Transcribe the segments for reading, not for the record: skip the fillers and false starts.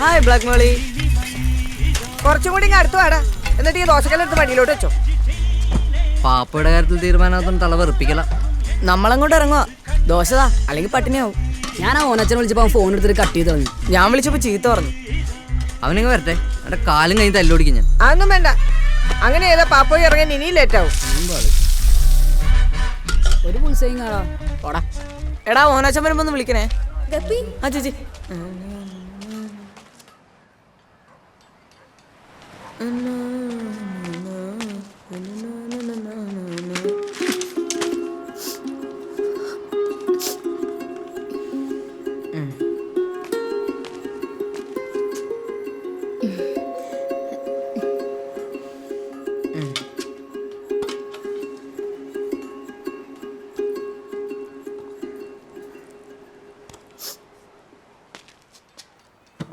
Hi black മോളി. കുറച്ചും കൂടി അടുത്ത് വാടാ, എന്നിട്ട് ഈ ദോശക്കല്ലെടുത്ത് വണ്ടിയിലോട്ട് വെച്ചോ. പാപ്പയുടെ കാര്യത്തിൽ തീരുമാനത്തൊന്നും തല വെറുപ്പിക്കല. നമ്മളങ്ങോട്ട് ഇറങ്ങുക. ദോശതാ, അല്ലെങ്കിൽ പട്ടിണിയാവും. ഞാൻ ആ ഓനച്ചനെ വിളിച്ചപ്പോൾ ഫോൺ എടുത്തിട്ട് കട്ട് ചെയ്ത് കളഞ്ഞു. ഞാൻ വിളിച്ചപ്പോൾ ചീത്ത പറഞ്ഞു. അവനിങ്ങ് വരട്ടെ, എന്റെ കാലും കഴിഞ്ഞ് തല്ലോടിക്കും ഞാൻ. അതൊന്നും വേണ്ട. അങ്ങനെ ചെയ്താ പാപ്പോയി ഇറങ്ങാൻ ഇനിയും ലേറ്റാവും. ഒരു പുൽസയും കാണാ പോടാ. എടാ ഓനാച്ചൻ വരുമ്പോ ഒന്ന് വിളിക്കണേ. ആ ചേച്ചി.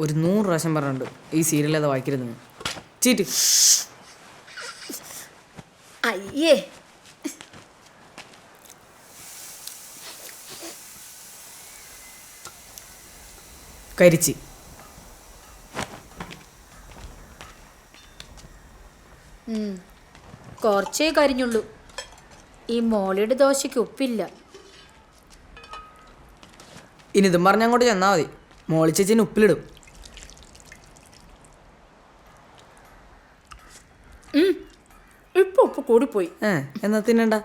ഒരു 100 പ്രാവശ്യം പറഞ്ഞിട്ടുണ്ട് ഈ സീരിയൽ അത് വായിക്കരുത്. ചീറ്റ്. അയ്യേ, കരിച്ചി. കുറച്ചേ കരിഞ്ഞുള്ളൂ. ഈ മോളിയുടെ ദോശയ്ക്ക് ഉപ്പില്ല. ഇനി ഇതും പറഞ്ഞ അങ്ങോട്ട് ചെന്നാ മതി. മോളി ചേച്ചിന് ഉപ്പിലിടും. ഇപ്പൊ ഉപ്പ് കൂടിപ്പോയി. എന്നാ തിന്നണ്ട.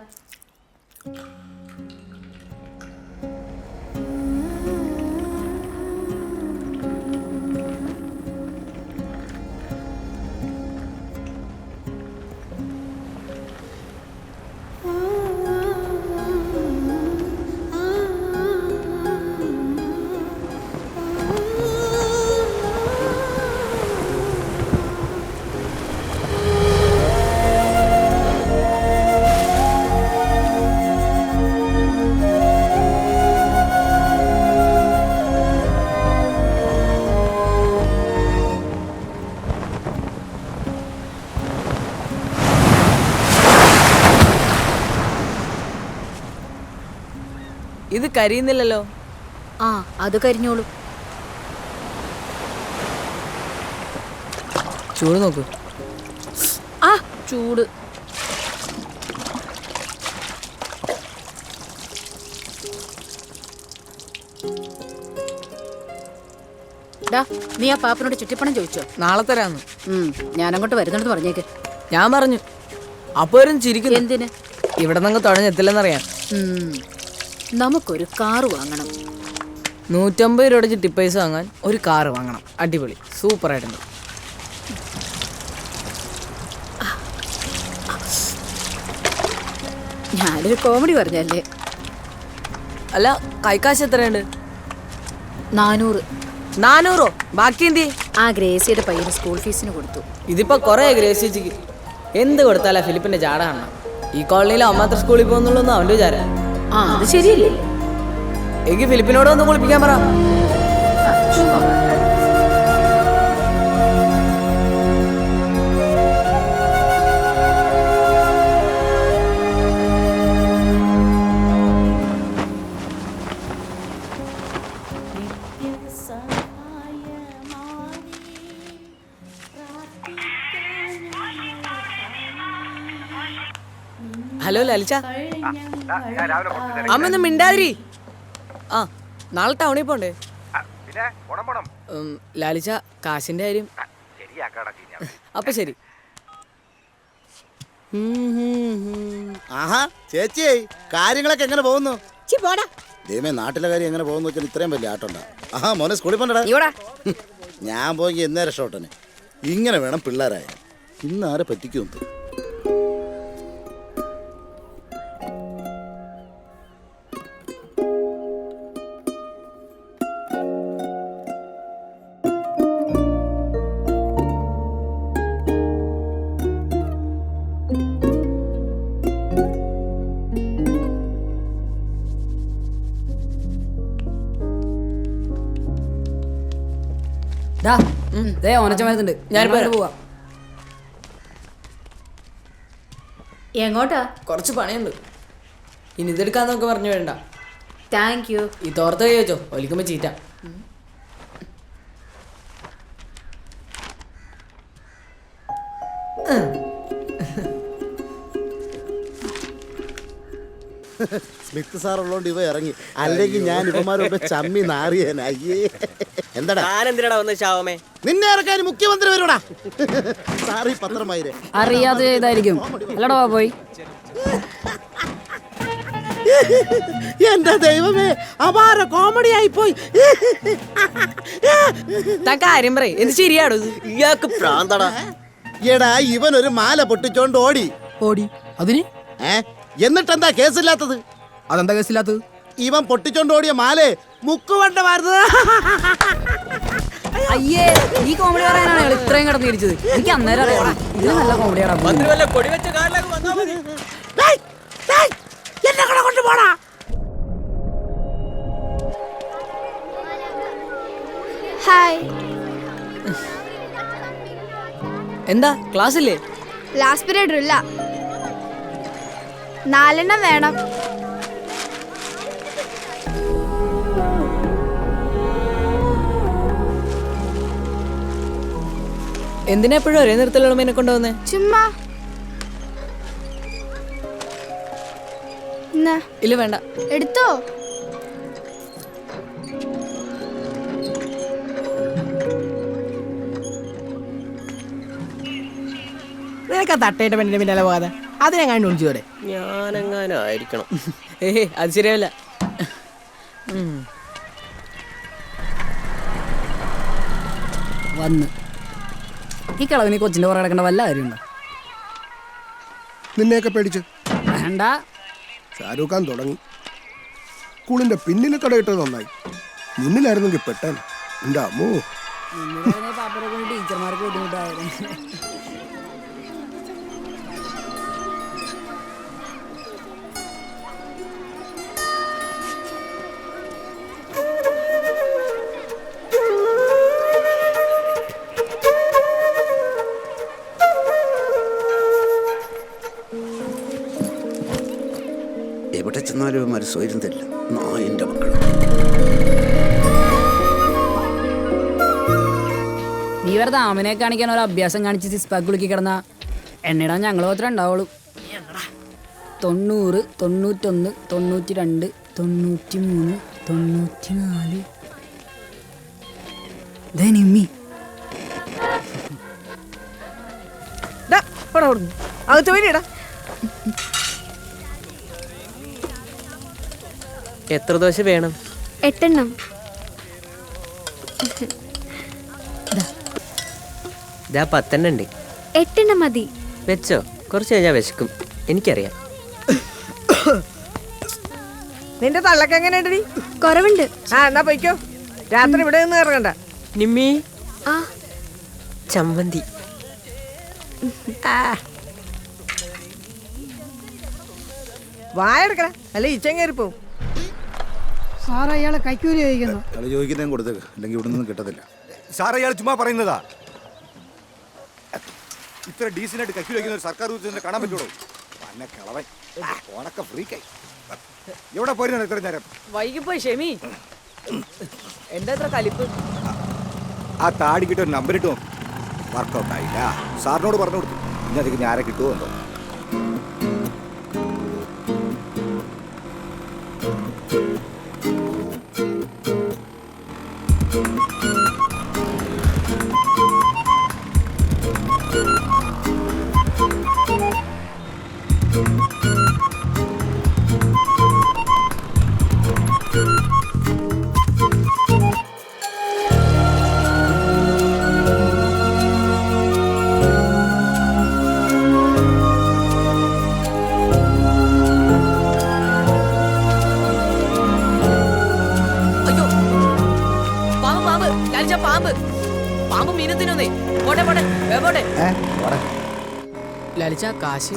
ഇത് കരിയുന്നില്ലല്ലോ. ആ, അത് കരിഞ്ഞോളൂ. ചൂട് നോക്ക്. ആ ചൂട്. നീ ആ പാപ്പനോട് ചുറ്റിപ്പണം ചോദിച്ചോ? നാളെ തരാന്ന്. ഞാനങ്ങോട്ട് വരുന്നുണ്ടെന്ന് പറഞ്ഞേക്ക്. ഞാൻ പറഞ്ഞു. അപ്പൊ വരും ചിരിക്കുന്നു. എന്തിന്? ഇവിടെ നിന്ന് തുഴഞ്ഞെത്തില്ലെന്നറിയാം. നമുക്കൊരു കാറ് വാങ്ങണം. 150 രൂപയുടെ ചിട്ടി പൈസ വാങ്ങാൻ ഒരു കാറ് വാങ്ങണം. അടിപൊളി, സൂപ്പറായിട്ടുണ്ട്. ഞാനൊരു കോമഡി പറഞ്ഞല്ലേ. അല്ല, കൈക്കാശ് എത്രയുണ്ട്? 400. 400? ബാക്കി എന്തി? ആ ഗ്രേസിയുടെ പയ്യന് സ്കൂൾ ഫീസിന് കൊടുത്തു. ഇതിപ്പോ കൊറേ ഗ്രേസ് ചേച്ചിക്ക് എന്ത് കൊടുത്താലാ ഫിലിപ്പിന്റെ ജാട കാണണം. ഈ കോളനിയിൽ അവൻ മാത്രം സ്കൂളിൽ പോകുന്നുള്ളൂ അവന്റെ വിചാരം. ആ, അത് ശരിയല്ലേ? എനിക്ക് ഫിലിപ്പിനോട് ഒന്ന് കുളിപ്പിക്കാൻ പറ. ഹലോ ലലിച്ച, അമ്മ ഒന്നും മിണ്ടാതിരി. ആ, നാളെ ടൗണിൽ പോണ്ടേ? ലാലിച്ച, കാശിന്റെ കാര്യം. അപ്പൊ ശരി. ആഹാ ചേച്ചിയേ, കാര്യങ്ങളൊക്കെ എങ്ങനെ പോകുന്നു? ദൈവമേ, നാട്ടിലെ കാര്യം എങ്ങനെ പോകുന്നു വെച്ചാൽ ഇത്രയും വലിയ ആട്ടമുണ്ടാ. ആഹാ മോനെ സ്കൂളിൽ പോണ്ടടാ. ഞാൻ പോയി എന്നേ രക്ഷോട്ടനെ. ഇങ്ങനെ വേണം പിള്ളേരായ. ഇന്ന് ആരെ പറ്റിക്കും? ഓനച്ചൻ വരുന്നുണ്ട്. ഞാനിപ്പോ പോവാ. എങ്ങോട്ടാ? കുറച്ച് പണിയുണ്ട്. ഇനി ഇതെടുക്കാന്നൊക്കെ പറഞ്ഞു വേണ്ട. Thank you. ഈ തോർത്ത് കൈ വെച്ചോ, ഒലിക്കുമ്പോ ചീറ്റ. സ്മിത്ത് സാർ ഉള്ളോണ്ട് ഇവ ഇറങ്ങി, അല്ലെങ്കിൽ ഞാൻ ഇവന്മാരൊക്കെ ചമ്മി നാറിയന. അയ്യേ, എന്താടാ ഞാനെന്തിനാ വന്ന് ശാവമേ? നിന്നെ ഇറക്കാൻ മുഖ്യമന്ത്രി വരുടാ. സാറി പത്രമായിരേ അറിയാതെ ചെയ്തായിരിക്കും അല്ലടാ പോയി. എന്റെ ദൈവമേ, അപാര കോമഡി ആയി പോയി. താൻ കാര്യം പറയും, എന്ത് ശരിയാടോ ഇത്? ഇയാൾക്ക് പ്രാന്തടാ. എടാ, ഇവൻ ഒരു മാല പൊട്ടിച്ചോണ്ട് ഓടി. അതിന് എന്നിട്ടെന്താ കേസില്ലാത്തത്? അതെന്താ കേസില്ലാത്തത്? ഇവൻ പൊട്ടിച്ചോണ്ട് ഓടിയ മാലേ മുക്കുവണ്ടമായിരുന്നു. അയ്യേ, ഈ കോമഡി പറയാനാണ് അയാൾ ഇത്രയും കിടന്ന് ഇരിച്ചത്. എനിക്ക് അന്നേരം അറിയാം ഇത് നല്ല കോമഡിയാണ്. മന്ത്രി വല്ല കൊടി വെച്ച കാറിലേക്ക് വന്നാ മതി. എന്നെ കൂടെ കൊണ്ടുപോടാ. ഹായ്. എന്താ ക്ലാസ്സില്ലേ? ലാസ്റ്റ് പീരീഡ് ഇല്ല, 4 എണ്ണം വേണം. എന്തിനാ എപ്പോഴും ഒരേ നിർത്തലുള്ള എന്നെ കൊണ്ടുവന്നേ? ചുമ്മാ. എന്നാ, ഇല്ല വേണ്ട. എടുത്തോ. നിനക്ക് ആ തട്ടേറ്റ പെണ്ണിന്റെ പിന്നാലെ പോകാതെ അതിനെങ്ങാണ്ട് ഒളിച്ചോടെ. ഞാനെങ്ങാനായിരിക്കണം. ഏഹ്, അത് ശരിയാവില്ല. വന്ന് ഈ കളവിന് കൊച്ചിന്റെ പുറകെ കിടക്കേണ്ട വല്ല കാര്യമുണ്ടോ? നിന്നെയൊക്കെ പേടിച്ച് വേണ്ട. ഷാരൂഖ് ഖാൻ തുടങ്ങി. സ്കൂളിന്റെ പിന്നിൽ കടയിട്ടത് നന്നായി. മുന്നിലായിരുന്നെങ്കിൽ പെട്ടേൻ. എന്റെ അമ്മോ, ടീച്ചർമാർക്ക് ബുദ്ധിമുട്ടായിരുന്നു. എവിടെ ചെന്നാലും ഇവന്മാർ സ്വയം തരില്ല. നായിന്റെ മക്കൾ. നീ വെറുതെ ആമിനെ കാണിക്കാൻ ഒരു അഭ്യാസം കാണിച്ച് സിസ്പാക്ക് കുളുക്കി കിടന്ന എണ്ണയിടാൻ ഞങ്ങൾ മാത്രമേ ഉണ്ടാവുള്ളൂ. 90, 91, 92, 93, 94. നിമ്മി അകത്ത് വേണ്ടിടാ. എത്ര ദോശ വേണം? 8 എണ്ണം. ഇതാ 10 എണ്ണം ഉണ്ട്. 8 എണ്ണം മതി. വെച്ചോ, കുറച്ച് കഴിഞ്ഞാൽ വിശക്കും. എനിക്കറിയാം. നിന്റെ തള്ളക്ക് എങ്ങനെയുണ്ട്? നീ കുറവുണ്ട്. എന്നാ പോയിക്കോ, രാത്രി ഇവിടെ നിന്ന് ഇറങ്ങണ്ട. നിമ്മി, ആ, ചമ്മന്തി. വായെടുക്കണ, അല്ല ഈച്ചം കയറിപ്പോവും. സാറ് അയാളെ കൈക്കൂലി ചോദിക്കുന്നു. അയാൾ ചോദിക്കുന്നതും കൊടുത്തേക്ക്, അല്ലെങ്കിൽ ഇവിടെ നിന്നും കിട്ടത്തില്ല. സാറേ അയാൾ ചുമ്മാ പറയുന്നതാ. ഇത്ര ഡീസൻ്റായിട്ട് കൈക്കൂലി വയ്ക്കുന്ന ഒരു സർക്കാർ ഉദ്യോഗസ്ഥനെ കാണാൻ പറ്റുള്ളൂ. പന്നെ കളവൻ ഓണക്ക ഫ്രീക്കായി. എവിടെ പോയിരുന്ന ഇത്ര നേരം? വൈകിപ്പോയി ഷെമി. എന്താ ഇത്ര കലിപ്പ്? ആ താടിക്കിട്ട് ഒരു നമ്പർ ഇട്ട് നോക്കും. വർക്കൗട്ട് ആയില്ല. സാറിനോട് പറഞ്ഞു കൊടുത്തു. ഇനി അധികം ഞാരെ കിട്ടുമോ എന്തോ. പാമ്പ് മീനത്തിനൊന്നേ. പോട്ടെ പോട്ടെ പോട്ടെ. ലലിച്ച കാശ്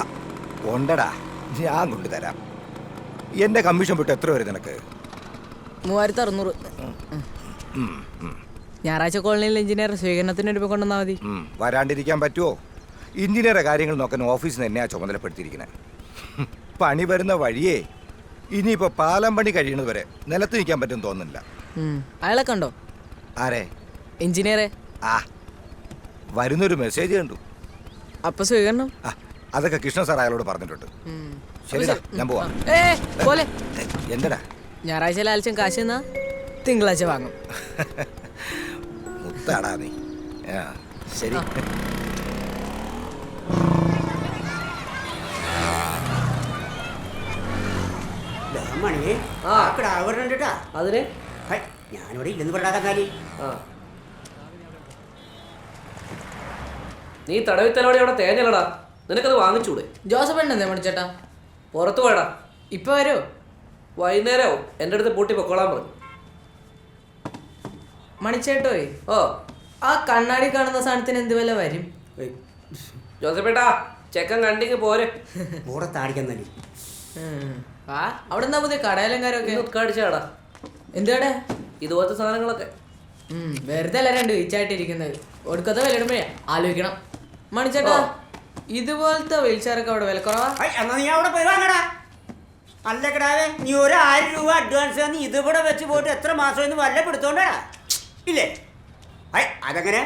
ഉണ്ടടാ, ഞാൻ കൊണ്ടുതരാം. എന്റെ കമ്മീഷൻ വിട്ട് എത്ര വരും നിനക്ക്? 3600. ഞായറാഴ്ച കോളനിയിൽ എഞ്ചിനീയർ സ്വീകരണത്തിന് രൂപ കൊണ്ടുവന്നാൽ മതി. വരാണ്ടിരിക്കാൻ പറ്റുമോ? എഞ്ചിനീയറെ കാര്യങ്ങൾ നോക്കാൻ ഓഫീസിൽ നിന്ന് എന്നെയാ ചുമതലപ്പെടുത്തിയിരിക്കുന്നത്. പണി വരുന്ന വഴിയേ ഇനിയിപ്പോൾ പാലം പണി കഴിയണത് വരെ നിലത്ത് നിൽക്കാൻ പറ്റും തോന്നുന്നില്ല. അയാളെ കണ്ടോ? ആരെ? എഞ്ചിനീയറെ. ആ, വരുന്നൊരു മെസ്സേജ് കണ്ടു. അപ്പൊ സ്വീകരണം ആ അതൊക്കെ കൃഷ്ണ സാർ അയാളോട് പറഞ്ഞിട്ടുണ്ട്. ശരിടാ, ഞാൻ പോവാം. പോലെ എന്തടാ? ഞായറാഴ്ച ലാലിച്ചും കാശ് എന്നാ തിങ്കളാഴ്ച വാങ്ങും. മുത്താടാ നീ. ആ ശരി. മണിയെ അതിന് ഞാനിവിടെ ഇല്ലെന്ന് പറയാ. നീ തടവിത്തലോടെ അവിടെ തേഞ്ഞല്ലടാ, നിനക്കത് വാങ്ങിച്ചൂടെ? ജോസഫ് എന്നെ മണിച്ചേട്ടാ പുറത്തു പോയടാ. ഇപ്പൊ വരോ? വൈകുന്നേരവും എൻ്റെ അടുത്ത് പൂട്ടി പൊക്കോളാൻ പറഞ്ഞു. മണിച്ചേട്ടോയ്, ഓ ആ കണ്ണാടി കാണുന്ന സാധനത്തിന് എന്ത് വില വരും? ജോസഫേട്ടാ, ചെക്കൻ കണ്ടിങ് പോരെ. ആ അവിടെ എന്താ പുതിയ കടയലങ്കാരൊക്കെ ഉദ്ഘാടിച്ചാടാ. എന്തുകട? ഇതുപോലത്തെ സാധനങ്ങളൊക്കെ. വെറുതെ അല്ല രണ്ട് വീച്ചായിട്ടിരിക്കുന്നത്. ഒടുക്കത്തെ വിലയിടുമ്പോഴേ ആലോചിക്കണം. മണിച്ചേട്ടാ, ഇതുപോലത്തെ വീൽചെയറൊക്കെ അവിടെ വില കുറവാ? എന്നാ നീ അവിടെ പോയി വാങ്ങടാ. അല്ല കിടാവേ, നീ ഒരു 1000 രൂപ അഡ്വാൻസ് തന്നി ഇതിവിടെ വെച്ച് പോയിട്ട് എത്ര മാസം വല്ല പിടുത്തോണ്ടാ ഇല്ലേ? അതങ്ങനെ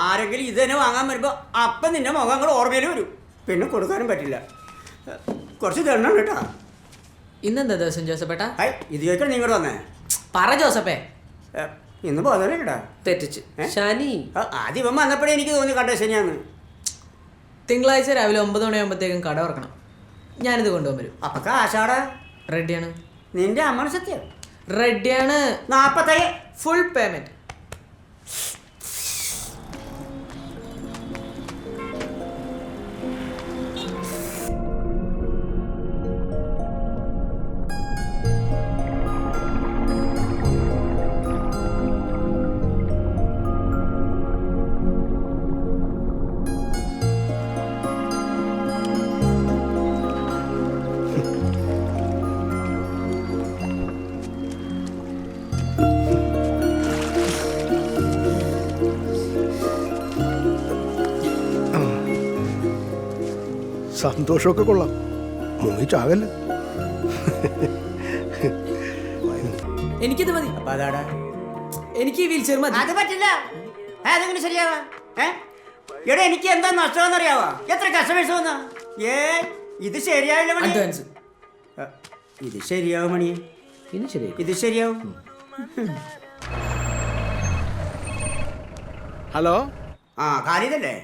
ആരെങ്കിലും ഇത് തന്നെ വാങ്ങാൻ വരുമ്പോൾ അപ്പം നിന്റെ മുഖം അങ്ങോട്ട് ഓർമ്മയിൽ വരും. പിന്നെ കൊടുക്കാനും പറ്റില്ല. കുറച്ച് തരണം കേട്ടാ. ഇന്നെന്താ ദിവസം ജോസഫേട്ടാ? ഇത് ചോദിക്കാൻ നിങ്ങൾ വന്നേ പറ ജോസഫേ. ഇന്ന് പോകാനേ കേട്ടാ. തെറ്റിച്ച് ശനി. ആദ്യം ഇവൻ വന്നപ്പോഴേ എനിക്ക് തോന്നി കണ്ട ശനിയാന്ന്. തിങ്കളാഴ്ച രാവിലെ 9 മണിയാകുമ്പോഴത്തേക്കും കട തുറക്കണം. ഞാനിത് കൊണ്ടുപോകാൻ വരും. അപ്പൊ കാശാടാ? റെഡിയാണ്. നിന്റെ അമ്മ സത്യം റെഡിയാണ്. 40 ഫുൾ പേയ്മെന്റ്. സന്തോഷമൊക്കെ കൊള്ളാം, മുങ്ങിച്ചാകല്ലേ. എനിക്കിത് മതി. അപ്പൊ അതാടാ, എനിക്ക് ഈ വീൽ ചെയർ മതി. അത് പറ്റില്ല. അതെങ്ങനെ ശരിയാവാ? എടാ, എനിക്ക് എന്താ നഷ്ടമെന്നറിയാവാ? എത്ര കസ്റ്റമേഴ്സ് വന്നാ? ഇത് ശരിയാവില്ല മണി. അഡ്വാൻസ്. ഇത് ശരിയാവും മണിയെ. ഇത് ശരിയാവും. ഹലോ, കാലിതല്ലേ?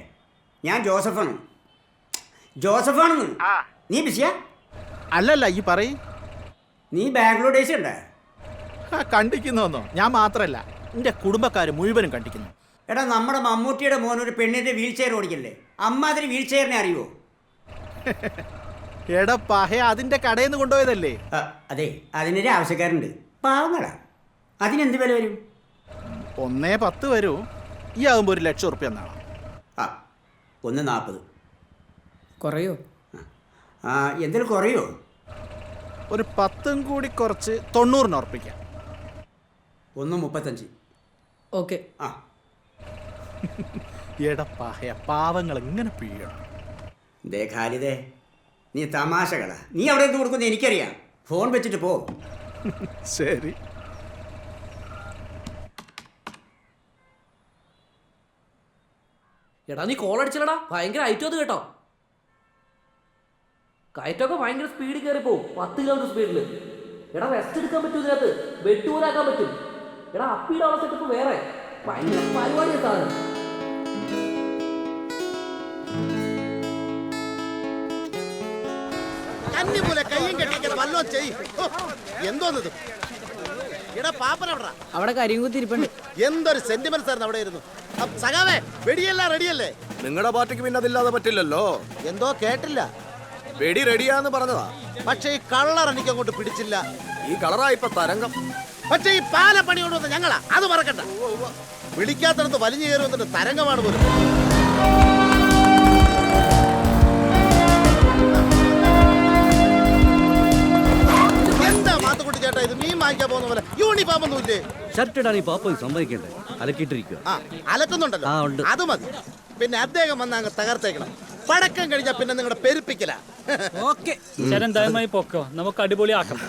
ഞാൻ ജോസഫാണ്. ജോസഫാണെന്ന്. നീ ബിസിയാ? അല്ലല്ല, ഈ പറയും. നീ ബാംഗ്ലൂർ ഡേയ്സ് ഉണ്ടേ? കണ്ടിക്കുന്നോന്നോ? ഞാൻ മാത്രല്ല, എൻ്റെ കുടുംബക്കാർ മുഴുവനും കണ്ടിക്കുന്നു. എടാ, നമ്മുടെ മമ്മൂട്ടിയുടെ മോൻ ഒരു പെണ്ണിന്റെ വീൽ ചെയർ ഓടിക്കല്ലേ? അമ്മാതിരി വീൽ ചെയറിനെ അറിയുമോ? എടാ പഹയ, അതിന്റെ കടയിൽ നിന്ന് കൊണ്ടുപോയതല്ലേ? അതെ, അതിനൊരു ആവശ്യക്കാരുണ്ട്. പാവങ്ങളാ. അതിനെന്ത് വില വരും? 1.10 വരൂ. ഈ ആകുമ്പോൾ 1 ലക്ഷം ഉറുപ്പ്യ എന്നാണ്. 1.40. കുറയോ? എന്തെങ്കിലും കുറയോ? ഒരു 10 കൂടി കുറച്ച് 90 ഉറപ്പിക്കാം. 1.35. ഓക്കെ. എടാ പഹയ, പാവങ്ങൾ എങ്ങനെ പിഴിയണം? ദേ ഖാലിദേ, നീ തമാശകളാ. നീ അവിടെ എന്ത് കൊടുക്കുന്നത് എനിക്കറിയാം. ഫോൺ വെച്ചിട്ട് പോ. ശരി. എടാ, നീ കോൾ അടിച്ചില്ലടാ. ഭയങ്കര ഐറ്റം അത് കേട്ടോ. കയറ്റൊക്കെ ഭയങ്കര സ്പീഡിൽ കയറി പോവും. 10 കിലോമീറ്റർ സ്പീഡിൽ. എടാ, റെസ്റ്റ് എടുക്കാൻ പറ്റും ഇതിനകത്ത്. വെട്ടൂരാക്കാൻ പറ്റും. എടാ, അപ്പിയുടെ സെറ്റപ്പ് വേറെ. ഭയങ്കര പരിപാടിയാണ് സാധനം. എന്തോന്നത്? അവിടെ കരിങ്കുത്തിരിപ്പുണ്ട്. എന്തൊരു സെന്റിമെന്റ്സ് ആയിരുന്നു അവിടെ ഇരുന്നു. സഖാവേ, വെടിയെല്ലാം റെഡിയല്ലേ? നിങ്ങളുടെ പാർട്ടിക്ക് പിന്നെ അതില്ലാതെ പറ്റില്ലല്ലോ. എന്തോ കേട്ടില്ല. വെടി റെഡിയാന്ന് പറഞ്ഞതാ. പക്ഷെ ഈ കളർ എനിക്ക് അങ്ങോട്ട് പിടിച്ചില്ല. ഈ കളറാ ഇപ്പൊ തരംഗം. പക്ഷെ ഈ പാല പണി കൊണ്ടുവന്ന ഞങ്ങളാ, അത് മറക്കണ്ട. വിളിക്കാത്തടത്ത് വലിഞ്ഞു കയറി വന്നിട്ട് തരംഗമാണ് പോലും. എന്താ മാത്തുക്കുട്ടി ചേട്ടാ ഇത്? മീൻ വാങ്ങിക്കാൻ പോകുന്ന പോലെ യൂണിഫോം ഒന്നും ഇല്ലേ? ഷർട്ട് ഇടാൻ ഈ പാപ്പ സമ്മതിക്കണ്ടേ? അലക്കിട്ടിരിക്കുക. അലക്കുന്നുണ്ടല്ലോ, അത് മതി. പിന്നെ അദ്ദേഹം വന്ന് അങ്ങ് തകർത്തേക്കണം. പടക്കം കഴിഞ്ഞാ പിന്നെ നിങ്ങളുടെ പെരുപ്പിക്കല. പൊക്കോ, നമുക്ക് അടിപൊളിയാക്കാം.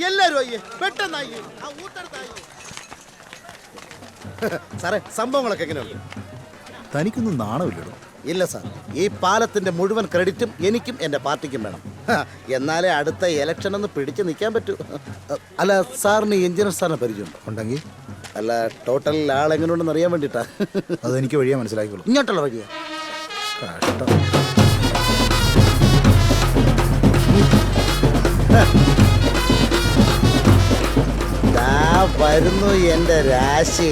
എല്ലാരും അയ്യേ, പെട്ടെന്ന് അയ്യേ, ആ ഊട്ടടുത്ത് അയ്യേ. സാറേ സംഭവങ്ങളൊക്കെ എങ്ങനെയുണ്ട്? തനിക്കൊന്നും നാണമില്ലടോ. ഇല്ല സാർ, ഈ പാലത്തിന്റെ മുഴുവൻ ക്രെഡിറ്റും എനിക്കും എൻ്റെ പാർട്ടിക്കും വേണം. എന്നാലേ അടുത്ത ഇലക്ഷൻ ഒന്ന് പിടിച്ച് നിൽക്കാൻ പറ്റൂ. അല്ല സാറിന് എഞ്ചിനീയർ സാറിനെ പരിചയമുണ്ടോ? ഉണ്ടെങ്കിൽ അല്ല ടോട്ടൽ ആളെങ്ങനെയുണ്ടെന്ന് അറിയാൻ വേണ്ടിയിട്ടാ. അതെനിക്ക് വഴിയാ മനസ്സിലാക്കിക്കോളൂ. ഇങ്ങോട്ടുള്ള വഴിയാ. കഷ്ടം. ദാ വരുന്നു എൻ്റെ രാശി.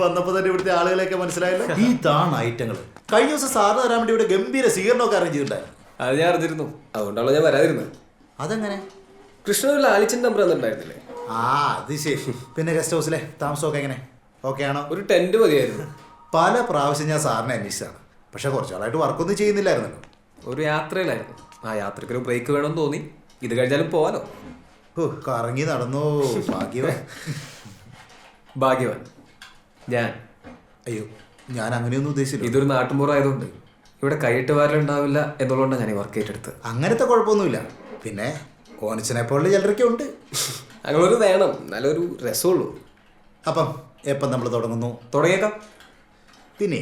വന്നപ്പോ തന്നെ ഇവിടുത്തെ ആളുകളെയൊക്കെ മനസ്സിലായല്ലോ. ഇതാണ് ഐറ്റങ്ങൾ. കഴിഞ്ഞ ദിവസം സാറിന് തരാൻ വേണ്ടി ഇവിടെ ഗംഭീര സ്വീകരണമൊക്കെ അറേഞ്ച് ചെയ്തിട്ടുണ്ടായിരുന്നു. അത് ഞാൻ അറിഞ്ഞിരുന്നു, അതുകൊണ്ടാണല്ലോ ഞാൻ വരാതിരുന്നത്. അതെങ്ങനെ? കൃഷ്ണനൊരു ലാലിച്ചൻ നമ്പർ തന്നിട്ടുണ്ടായിരുന്നില്ലേ? ആ അത് ശരി. പിന്നെ ഗസ്റ്റ് ഹൗസിലെ താമസമൊക്കെ എങ്ങനെ? ഓക്കെ ആണോ? ഒരു ടെന്റ് മതിയായിരുന്നു. പല പ്രാവശ്യം ഞാൻ സാറിനെ അന്വേഷിച്ചതാണ്, പക്ഷെ കുറച്ചാളായിട്ട് വർക്കൊന്നും ചെയ്യുന്നില്ലായിരുന്നല്ലോ. ഒരു യാത്രയിലായിരുന്നു. ആ യാത്രയ്ക്ക് ഒരു ബ്രേക്ക് വേണമെന്ന് തോന്നി. ഇത് കഴിഞ്ഞാലും പോവാലോ. കറങ്ങി നടന്നു. ഭാഗ്യവാൻ. ഭാഗ്യവാൻ ഞാൻ. അയ്യോ, ഞാൻ അങ്ങനെയൊന്നും ഉദ്ദേശിച്ചില്ല. ഇതൊരു നാട്ടുമ്പുറമായതുകൊണ്ട് ഇവിടെ കൈയിട്ട് വാരലുണ്ടാവില്ല എന്നുള്ളതുകൊണ്ടാണ് ഞാൻ ഈ വർക്ക് ഏറ്റെടുത്തത്. അങ്ങനത്തെ കുഴപ്പമൊന്നുമില്ല. പിന്നെ കോണിച്ചനെ പോലുള്ള ചിലരൊക്കെ ഉണ്ട്. അങ്ങനൊരു വേണം, നല്ലൊരു രസമുള്ളൂ. അപ്പം എപ്പം നമ്മൾ തുടങ്ങുന്നു? തുടങ്ങിയേക്കാം. പിന്നെ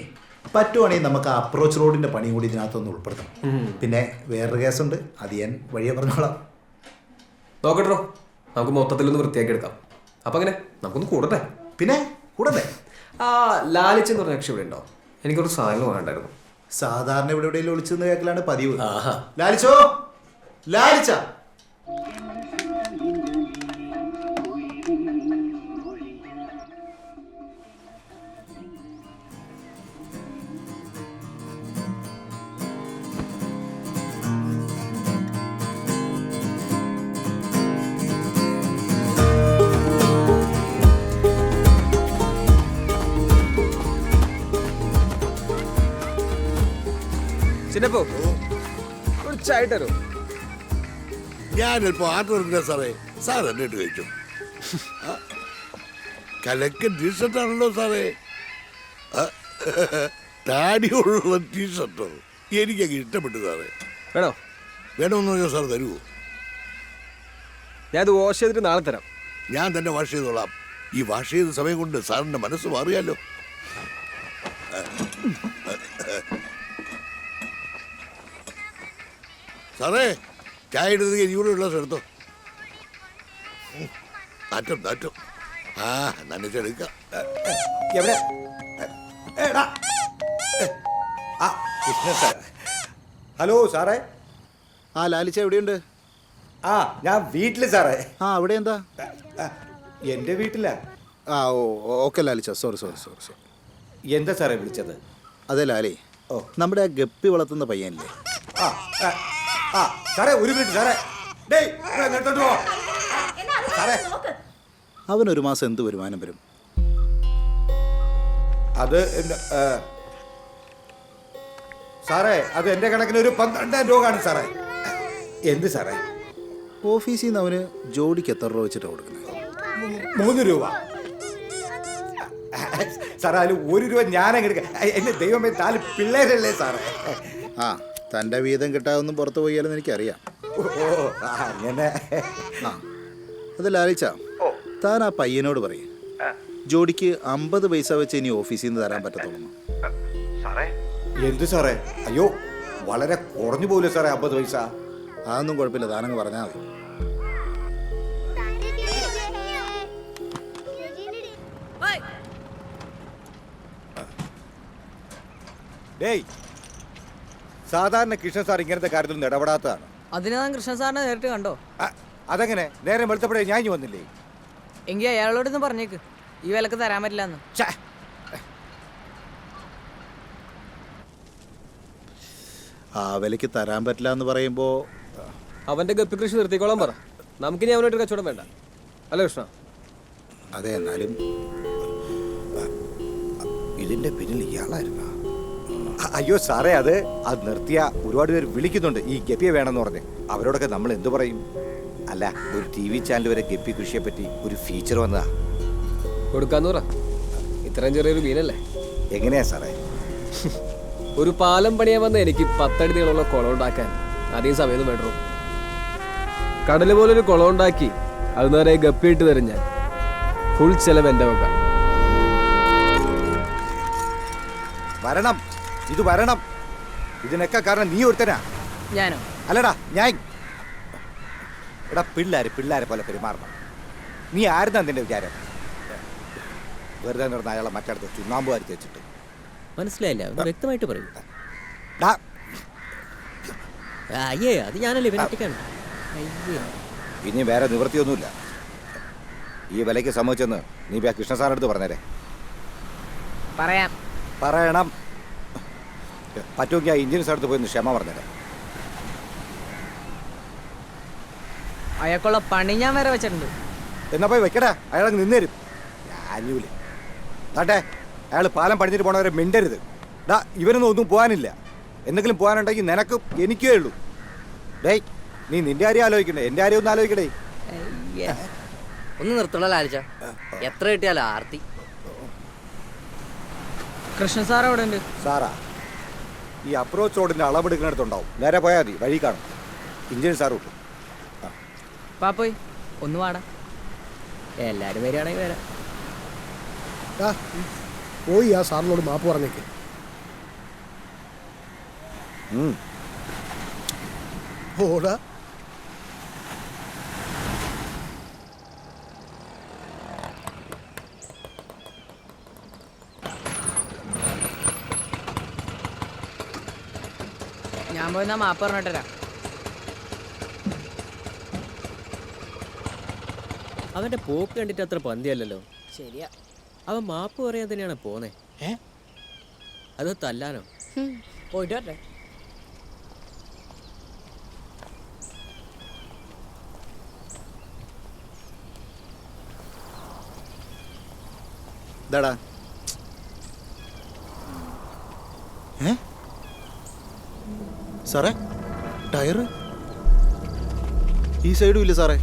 പറ്റുവാണെങ്കിൽ നമുക്ക് അപ്രോച്ച് റോഡിന്റെ പണി കൂടി ഇതിനകത്തൊന്ന് ഉൾപ്പെടുത്തണം. പിന്നെ വേറൊരു കേസുണ്ട്, അത് ഞാൻ വഴിയെ പറഞ്ഞോളാം. നോക്കട്ടോ, നമുക്ക് മൊത്തത്തിലൊന്ന് വൃത്തിയാക്കി എടുക്കാം. അപ്പം അങ്ങനെ നമുക്കൊന്ന് കൂടട്ടെ. പിന്നെ കൂടട്ടെ. ആ ലാലിച്ചെന്ന് പറഞ്ഞ രക്ഷ ഇവിടെ ഉണ്ടോ? എനിക്കൊരു സാധനം വേണ്ടായിരുന്നു. സാധാരണ ഇവിടെ എവിടെയെങ്കിലും ഒളിച്ചെന്ന് കേൾക്കലാണ് പതിവ്. ലാലിച്ചോ, ലാലിച്ച. ചിന്നപ്പോ ഒരു ചായ തരോ? ഞാനിപ്പോ ആർട്ട് വർക്കില്ല സാറേ. സാർ എന്നിട്ട് കഴിച്ചു. കലക്കൻ ടീഷർട്ടാണല്ലോ സാറേ. താടിയുള്ള ടീഷർട്ടോ എനിക്കങ്ങ് ഇഷ്ടപ്പെട്ടു സാറേ. വേണോ? വേണമെന്ന് പറഞ്ഞാൽ സാർ തരുമോ? ഞാൻ ഇത് വാഷ് ചെയ്തിട്ട് നാളെ തരാം. ഞാൻ തന്നെ വാഷ് ചെയ്തോളാം. ഈ വാഷ് ചെയ്ത സമയം കൊണ്ട് സാറിന്റെ മനസ്സ് മാറിയാലോ. സാറേ, ചായ എടുത്ത് ഇനിയൂടെ ഉള്ള എടുത്തോ. നാറ്റം നാറ്റം. ആ നനച്ചെടുക്കാം. എവിടെ? ഹലോ സാറേ. ആ ലാലിച്ച എവിടെയുണ്ട്? ആ ഞാൻ വീട്ടില് സാറേ. ആ അവിടെ എന്താ? എൻ്റെ വീട്ടിലാ. ആ ഓക്കെ ലാലിച്ച. Sorry sorry sorry sorry. എന്താ സാറേ വിളിച്ചത്? അതെ ലാലി, നമ്മുടെ ആ ഗപ്പി വളർത്തുന്ന പയ്യനില്ലേ? ആ സാറേ ഒരു മിനിറ്റ് സാറേ. അവനൊരു മാസം എന്ത് വരുമാനം വരും? അത് സാറേ അത് എൻ്റെ കണക്കിന് ഒരു 12,000 രൂപയാണ് സാറേ. എന്ത് സാറേ? ഓഫീസിൽ നിന്ന് അവന് ജോഡിക്ക് എത്ര രൂപ വെച്ചിട്ടാണ് കൊടുക്കുന്നത്? 3 രൂപ സാറേ. അതിൽ 1 രൂപ ഞാനെടുക്കാം. എൻ്റെ ദൈവമേ, 4 പിള്ളേരല്ലേ സാറേ. ആ തൻ്റെ വീതം കിട്ടാതൊന്നും പുറത്തു പോയാലെന്ന് എനിക്കറിയാം. അങ്ങനെ. ആ അത് ലാലിച്ച, താൻ ആ പയ്യനോട് പറയും ജോഡിക്ക് 50 പൈസ വെച്ച് ഇനി ഓഫീസിൽ നിന്ന് തരാൻ പറ്റത്തുള്ളൂ. എന്ത് സാറേ? അയ്യോ, വളരെ കുറഞ്ഞു പോകില്ല സാറേ 50 പൈസ. അതൊന്നും കുഴപ്പമില്ല, താനങ്ങ് പറഞ്ഞാൽ മതി. ഡേയ് സാധാരണ കൃഷ്ണൻ സാർ ഇങ്ങനത്തെ കാര്യത്തിൽ ഇടപെടാത്തതാണ്. അതിന് താൻ കൃഷ്ണൻ സാറിനെ നേരിട്ട് കണ്ടോ? അതെങ്ങനെ? നേരെ വെളുത്തപ്പോഴേ ഞാൻ ഇനി വന്നില്ലേ? എങ്കിൽ അയാളോടൊന്ന് പറഞ്ഞേക്ക് ഈ വിലക്ക് തരാൻ പറ്റില്ല എന്ന്. ആ വിലക്ക് തരാൻ പറ്റില്ല എന്ന് പറയുമ്പോ അവന്റെ ഗപ്പി കൃഷി നിർത്തിക്കോളാൻ പറ. നമുക്കിനി അവനായിട്ട് കച്ചവടം വേണ്ട അല്ലേ കൃഷ്ണ? അതെ, എന്നാലും ഇതിന്റെ പിന്നിൽ ഇയാളായിരുന്നു. അയ്യോ സാറേ, അത് നിർത്തിയ ഒരുപാട് പേര് വിളിക്കുന്നുണ്ട് ഈ ഗപ്പിയെ വേണമെന്ന് പറഞ്ഞ്. അവരോടൊക്കെ നമ്മൾ എന്തു പറയും? അല്ല, ഒരു TV ചാനൽ വരെ ഗപ്പി കൃഷിയെ പറ്റി ഒരു ഫീച്ചർ വന്നതാ. കൊടുക്കാന്ന് പറ. ഇത്രയും ചെറിയൊരു മീനല്ലേ? എങ്ങനെയാ സാറേ? ഒരു പാലം പണിയാൻ വന്ന എനിക്ക് 10 അടി നീളമുള്ള കുളം ഉണ്ടാക്കാൻ അധികം സമയം വേണ്ടു. കടല് പോലൊരു കുളം ഉണ്ടാക്കി അത് നേരെ ഗപ്പിയിട്ട് തരും ഞാൻ. ഫുൾ ചെലവ് എൻ്റെ വക. വരണം, ഇത് വരണം. ഇതിനൊക്കെ കാരണം നീ ഒരുത്തനാ. ഞാനോ? അല്ലടാ ഞാൻ. എടാ പിള്ളേരെ പോലെ പെരുമാറണം. നീ ആയിരുന്നാ നിന്റെ വിചാരം? വെറുതെ നടന്ന അയാളെ മറ്റടുത്ത് ചുണ്ണാമ്പ് വാരി വെച്ചിട്ട്. മനസ്സിലായില്ല, വ്യക്തമായിട്ട് പറയൂ. ഡാ, അയ്യേ, അത് ഞാനല്ലേ ഇവനൊറ്റയ്ക്കാണ്. ഇനി വേറെ നിവൃത്തിയൊന്നുമില്ല. ഈ വിലയ്ക്ക് സമ്മതിച്ചെന്ന് നീ കൃഷ്ണ സാറിനടുത്ത് പറഞ്ഞേരെ. പറയണം. പറ്റുമെങ്കിൽ ആ എഞ്ചിനീയർ അടുത്ത് പോയി ക്ഷമ പറഞ്ഞേരെ. അയാൾക്കുള്ള പണി ഞാൻ വരെ വെച്ചിട്ടുണ്ട്. എന്നാ പോയി വെക്കടാ, അയാളങ്ങ് നിന്നേരും. ഞാനൂല് നാട്ടെ, അയാൾ പാലം പണിഞ്ഞിട്ട് പോണവരെ മിണ്ടരുത്. ഡാ, ഇവനൊന്നും ഒന്നും പോകാനില്ല. എന്തെങ്കിലും പോകാനുണ്ടെങ്കിൽ നിനക്കും എനിക്കേ ഉള്ളൂ. ഡേയ്, നീ നിന്റെ കാര്യം ആലോചിക്കണ്ടേ? എൻ്റെ കാര്യം ഒന്ന് ആലോചിക്കടേ. ഒന്ന് നിർത്തണല്ലോ ആലോചിച്ച. എത്ര കിട്ടിയാലോ ആർത്തി. കൃഷ്ണൻ സാർ അവിടെ ഉണ്ട്. സാറാ, ഈ അപ്രോച്ച് റോഡിൻ്റെ അളവെടുക്കുന്നിടത്തുണ്ടാവും. നേരെ പോയാൽ മതി, വഴി കാണും. എഞ്ചിനീയർ സാർ കിട്ടും. പാപ്പോയി ഒന്ന് വാടാ. എല്ലാരും വരികയാണെങ്കിൽ വരാം. പോയി ആ സാറിനോട് മാപ്പ് പറഞ്ഞേക്ക്. ഓടാ. ഞാൻ പോയി മാപ്പ് പറഞ്ഞിട്ടരാ. അവന്റെ പോക്ക് കണ്ടിട്ട് അത്ര പന്തിയല്ലല്ലോ. ശരിയാ. അവൻ മാപ്പ് പറയാൻ തന്നെയാണ് പോന്നേ. അതോ തല്ലാനോ? പോയിട്ട് വരട്ടെ. ഇതാടാ. സാറേ, ടയറ് ഈ സൈഡും ഇല്ല സാറേ.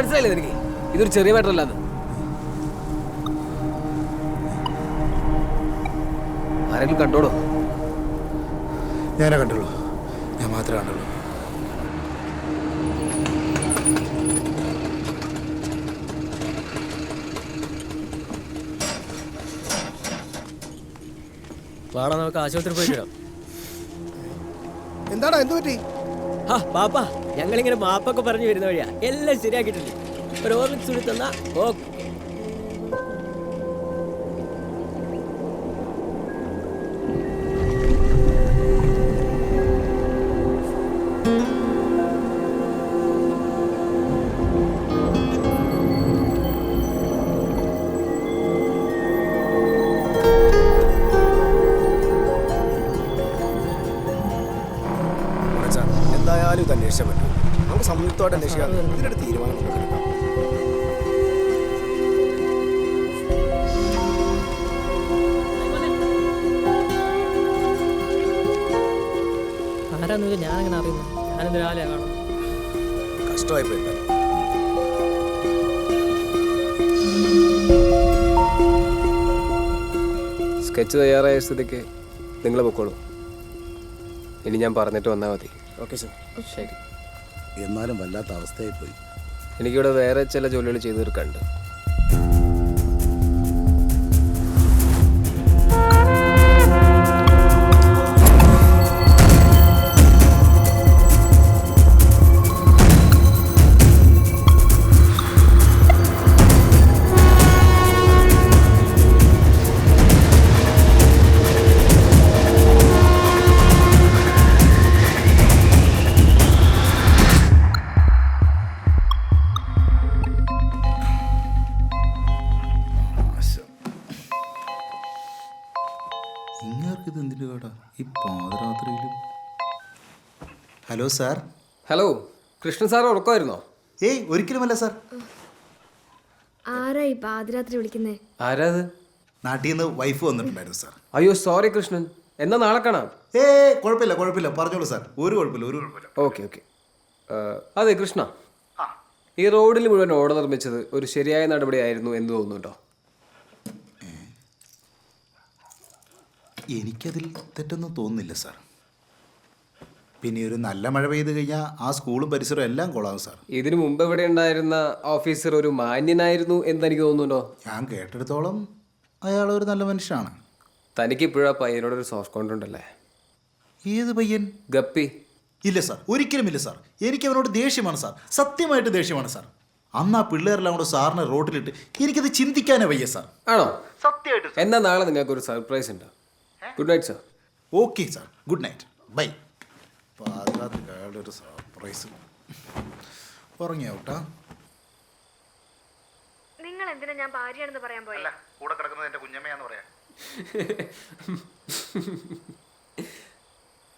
മനസ്സിലായില്ലേ എനിക്ക്? ഇതൊരു ചെറിയ മാറ്ററല്ലാന്ന്. ആരെങ്കിലും കണ്ടോളൂ? ഞാനേ കണ്ടുള്ളൂ. ഞാൻ മാത്രമേ കണ്ടുള്ളൂ. വാടാ നമുക്ക് ആശുപത്രി പോയിട്ട് വരാം. എന്താടാ എന്ത് പറ്റി? ആ പാപ്പാ, ഞങ്ങളിങ്ങനെ മാപ്പൊക്കെ പറഞ്ഞു വരുന്ന വഴിയാ. എല്ലാം ശരിയാക്കിയിട്ടുണ്ട്. ഒരു ഓർമ്മിച്ച് കൂടി തന്നാ ഓക്കെ. എന്തായാലും ഇത് അന്വേഷിച്ചാൽ പറ്റും. നമുക്ക് സംയുക്തമായിട്ട് അന്വേഷിക്കാം. ഇതിനൊരു തീരുമാനം നമുക്ക് എടുക്കാം. ആരാന്ന് ഞാൻ അങ്ങനെ അറിയുന്നു. ഞാനിന്ന് രാവിലെ കാണാം. കഷ്ടമായി പോയി. സ്കെച്ച് തയ്യാറായ സ്ഥിതിക്ക് നിങ്ങൾ പൊക്കോളൂ. ഇനി ഞാൻ പറഞ്ഞിട്ട് വന്നാൽ മതി. Okay sir. ശരി. എന്നാലും വല്ലാത്ത അവസ്ഥയായി പോയി. എനിക്കിവിടെ വേറെ ചില ജോലികൾ ചെയ്തു തീർക്കാനുണ്ട്. ഇങ്ങേർക്കിത് എന്തിൻ്റെ കേടാ ഈ പാതിരാത്രിയിലും? Hello sir. Hello, Krishnan sir ഉറക്കമായിരുന്നോ? ഏയ് ഒരിക്കലുമല്ല സാർ. ആരായി പാതിരാത്രി വിളിക്കുന്നേ? ആരാത്? നാട്ടിൽ നിന്ന് വൈഫ് വന്നിട്ടുണ്ടായിരുന്നു സാർ. അയ്യോ സോറി കൃഷ്ണൻ, എന്നാ നാളെ കാണാം. കുഴപ്പമില്ല കുഴപ്പമില്ല, പറഞ്ഞോളൂ സാർ. ഒരു കുഴപ്പമില്ല. Okay okay. അതെ കൃഷ്ണ, ഈ റോഡിൽ മുഴുവൻ ഓട നിർമ്മിച്ചത് ഒരു ശരിയായ നടപടിയായിരുന്നു എന്ന് തോന്നുന്നുണ്ടോ? എനിക്കതിൽ തെറ്റൊന്നും തോന്നുന്നില്ല സാർ. പിന്നെ ഒരു നല്ല മഴ പെയ്ത് കഴിഞ്ഞാൽ ആ സ്കൂളും പരിസരവും എല്ലാം കൊള്ളാവും സാർ. ഇതിനു മുമ്പ് ഇവിടെ ഉണ്ടായിരുന്ന ഓഫീസർ ഒരു മാന്യനായിരുന്നു എന്ന് എനിക്ക് തോന്നുന്നുണ്ടോ? ഞാൻ കേട്ടെടുത്തോളം അയാൾ ഒരു നല്ല മനുഷ്യനാണ്. തനിക്ക് ഇപ്പോഴാ പയ്യനോടൊരു സോഫ്റ്റ് കോൺട്രാക്ട് ഉണ്ടല്ലേ? ഏത് പയ്യൻ? ഗപ്പി. ഇല്ല സാർ, ഒരിക്കലുമില്ല സാർ. എനിക്ക് അവനോട് ദേഷ്യമാണ് സാർ, സത്യമായിട്ട് ദേഷ്യമാണ് സാർ. അന്ന് ആ പിള്ളേരെല്ലാം കൂടെ സാറിനെ റോട്ടിലിട്ട് എനിക്കത് ചിന്തിക്കാനേ വയ്യ സാർ. ആണോ? സത്യമായിട്ട്. എന്നാ നാളെ നിങ്ങൾക്കൊരു സർപ്രൈസ് ഉണ്ട്. Good night sir. Okay sir, good night, bye. ഒരു സർപ്രൈസ്. ഉറങ്ങിയാവട്ടാ. നിങ്ങൾ എന്തിനാ ഞാൻ ഭാര്യയാണെന്ന് പറയാൻ പോയല്ല? കൂടെ കിടക്കുന്നത് എന്റെ കുഞ്ഞമ്മയാന്ന് പറയാ.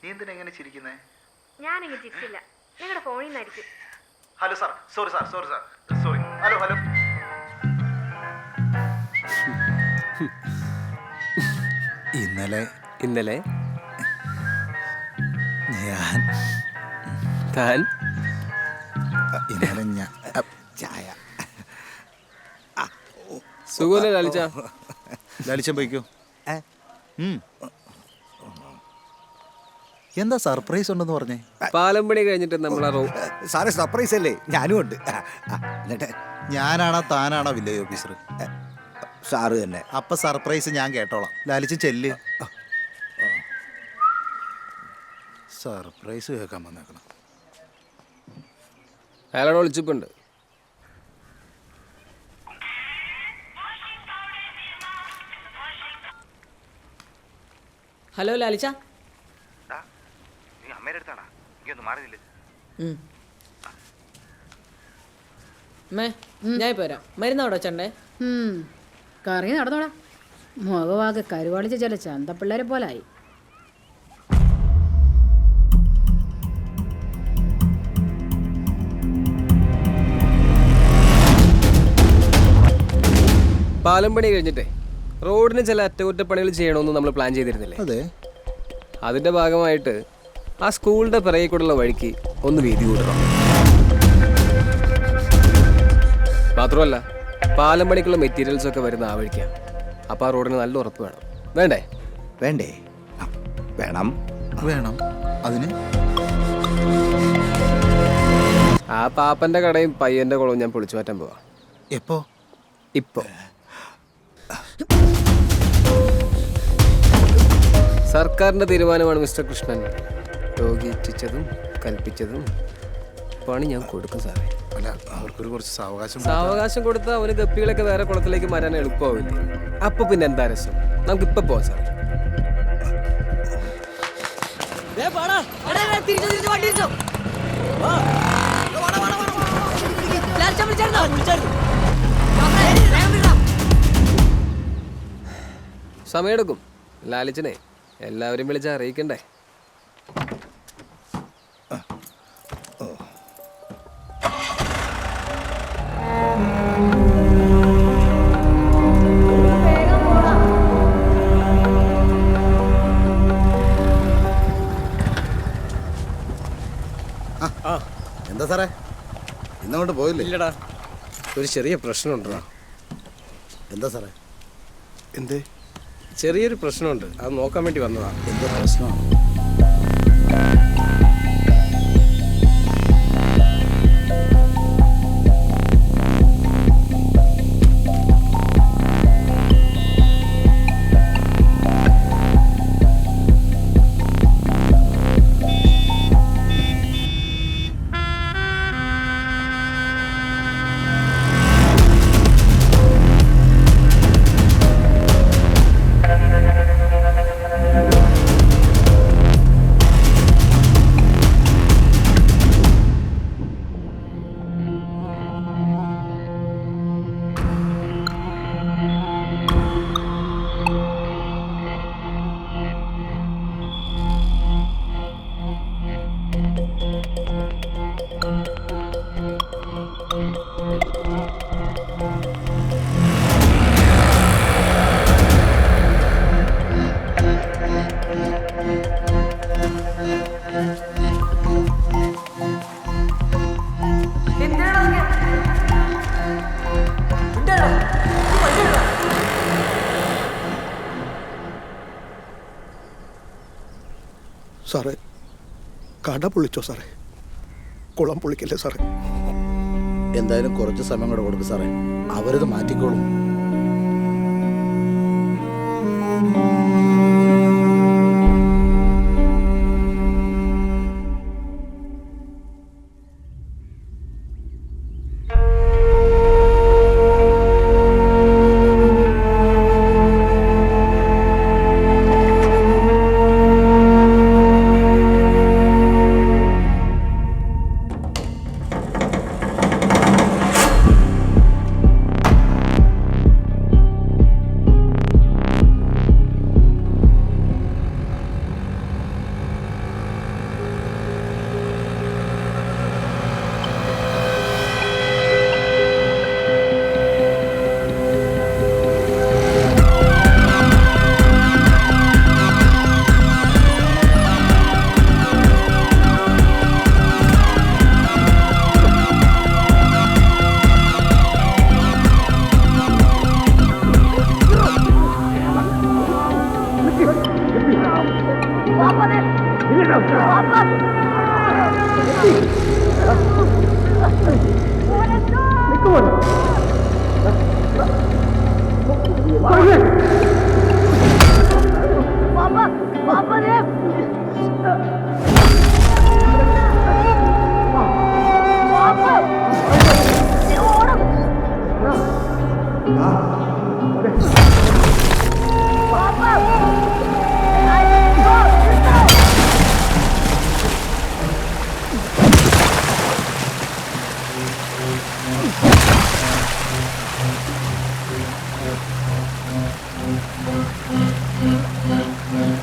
നീ എന്തിനാ എങ്ങനെ ചിരിക്കുന്നേ? ഞാനിങ്ങ് ചിരിച്ചില്ല, നിങ്ങളുടെ ഫോണിൽ നിന്നായിരിക്കും. Hello sir, sorry sir, sorry. Hello. ഇന്നലെ ഇന്നലെ ഞാൻ ചായ സുഖല്ലേ ലാലിച്ച? ലാലിച്ചൻ പോയിക്കോ. എന്താ സർപ്രൈസ് ഉണ്ടെന്ന് പറഞ്ഞേ? പാലം പണി കഴിഞ്ഞിട്ട് നമ്മൾ സാറേ സർപ്രൈസ് അല്ലേ? ഞാനും ഉണ്ട്. എന്നിട്ട് ഞാനാണോ താനാണോ വില്ലേജ് ഓഫീസർ? സാറ് തന്നെ. അപ്പൊ സർപ്രൈസ് ഞാൻ കേട്ടോളാം. ലാലിച്ചൻ ചെല്ല്. സർപ്രൈസ് കേൾക്കാൻ വന്നേക്കണം. അയാളോട് വിളിച്ചിട്ടുണ്ട്. ഹലോ ലാലിച്ച. ഞാൻ ഇപ്പൊ വരാം. മരുന്ന് അവിടെ വെച്ചണ്ടേ? കറങ്ങി നടന്നോടാ. മുഖവാകെ കരുവാളിച്ച ചില ചന്തപ്പിള്ളേരെ പോലായി. പാലം പണി കഴിഞ്ഞിട്ടേ റോഡിന് ചില അറ്റകുറ്റപ്പണികൾ ചെയ്യണമെന്ന് നമ്മൾ പ്ലാൻ ചെയ്തിരുന്നില്ലേ? അതെ. അതിൻ്റെ ഭാഗമായിട്ട് ആ സ്കൂളിൻ്റെ പിറകെ കൂടെയുള്ള വഴിക്ക് ഒന്ന് വീതി കൂട്ടണം. മാത്രമല്ല പാലം പണിക്കുള്ള മെറ്റീരിയൽസ് ഒക്കെ വരുന്ന ആ വഴിക്കാണ്. അപ്പോൾ ആ റോഡിന് നല്ല ഉറപ്പ് വേണം. വേണ്ടേ? വേണം. അതിന് ആ പാപ്പൻ്റെ കടയും പയ്യൻ്റെ കുളവും ഞാൻ പൊളിച്ചു മാറ്റാൻ പോവാ. എപ്പോ? ഇപ്പോൾ. സർക്കാരിന്റെ തീരുമാനമാണ് മിസ്റ്റർ കൃഷ്ണൻ. രോഗി ഇച്ഛിച്ചതും കൽപ്പിച്ചതും പണി ഞാൻ കൊടുക്കും സാറേ. അല്ല അവർക്കൊരു കുറച്ച് സാവകാശം കൊടുത്താൽ അവന് ഗപ്പികളൊക്കെ വേറെ കുളത്തിലേക്ക് മാറാൻ എളുപ്പമാവില്ലേ? അപ്പൊ പിന്നെ എന്താ രസം? നമുക്കിപ്പോ പോവാം സാറേ. സമയമെടുക്കും. ലാലിച്ചനെ എല്ലാവരും വിളിച്ച് അറിയിക്കണ്ടേ? എന്താ സാറേ ഇന്നങ്ങോട്ട് പോയില്ലേ? ഇല്ലടാ, ഒരു ചെറിയ പ്രശ്നമുണ്ടോ? എന്താ സാറേ? എന്തേ? ചെറിയൊരു പ്രശ്നമുണ്ട്, അത് നോക്കാൻ വേണ്ടി വന്നതാ. എന്താ പ്രശ്നമാണ്? സാറേ കട പൊളിച്ചോ സാറേ? കുളം പൊളിക്കല്ലേ സാറേ? എന്തായാലും കുറച്ച് സമയം കൂടെ കൊടുക്കും സാറേ, അവരത് മാറ്റിക്കോളും. Thank you.